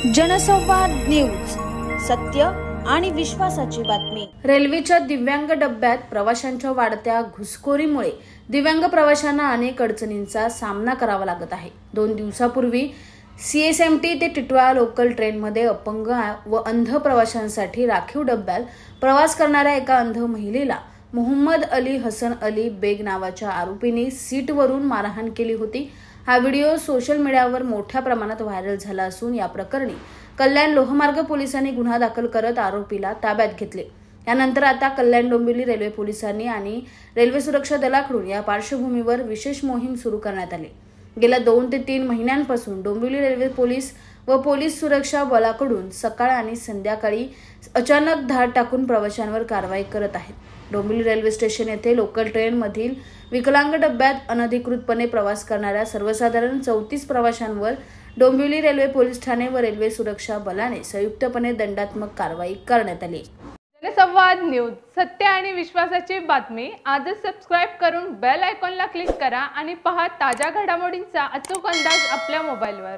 जनसंवाद न्यूज, सत्य आणि विश्वासाची बातमी। रेल्वेच्या दिव्यांग डब्यात प्रवाशांच्या वाढत्या घुसखोरीमुळे दिव्यांग प्रवाशांना अनेक अडचणींचा सामना करावा लागत आहे। 2 दिवसापूर्वी CSMT ते टिटवाळा लोकल ट्रेनमध्ये अपंग व अंध प्रवाशांसाठी राखीव डब्यात प्रवास करणाऱ्या एका अंध महिलेला मोहम्मद अली हसन अली बेग नावाच्या आरोपीने सीटवरून मारहाण केली होती। हा व्हिडिओ सोशल मीडियावर मोठ्या प्रमाणात व्हायरल झाला असून या प्रकरणी कल्याण लोहमार्ग पोलिसांनी गुन्हा दाखल करत आरोपीला ताब्यात घेतले। यानंतर आता कल्याण डोंबिवली रेल्वे पोलिसांनी आणि रेल्वे सुरक्षा दलाकडून या पार्श्वभूमीवर विशेष मोहीम सुरू करण्यात आली। गेल्या 2 ते 3 महिन्यांपासून डोंबिवली रेल्वे पोलीस व पोलीस सुरक्षा बलाकडून सकाळ आणि संध्याकाळी अचानक धाड टाकून प्रवाशांवर कारवाई करत आहेत। डोंबिवली रेल्वे स्टेशन येथे लोकल ट्रेन मधील विकलांग डब्यात अनधिकृतपणे प्रवास करणाऱ्या सर्वसाधारण 34 प्रवाशांवर डोंबिवली रेल्वे पोलीस ठाणे व रेल्वे सुरक्षा बलाने संयुक्तपणे दंडात्मक कारवाई करण्यात आली। जनसंवाद न्यूज, सत्य आणि विश्वासाची बातमी। आजच सबस्क्राइब करून बेल आयकॉनला क्लिक करा आणि पहा ताज्या घडामोडींचा अचूक अंदाज आपल्या मोबाईलवर।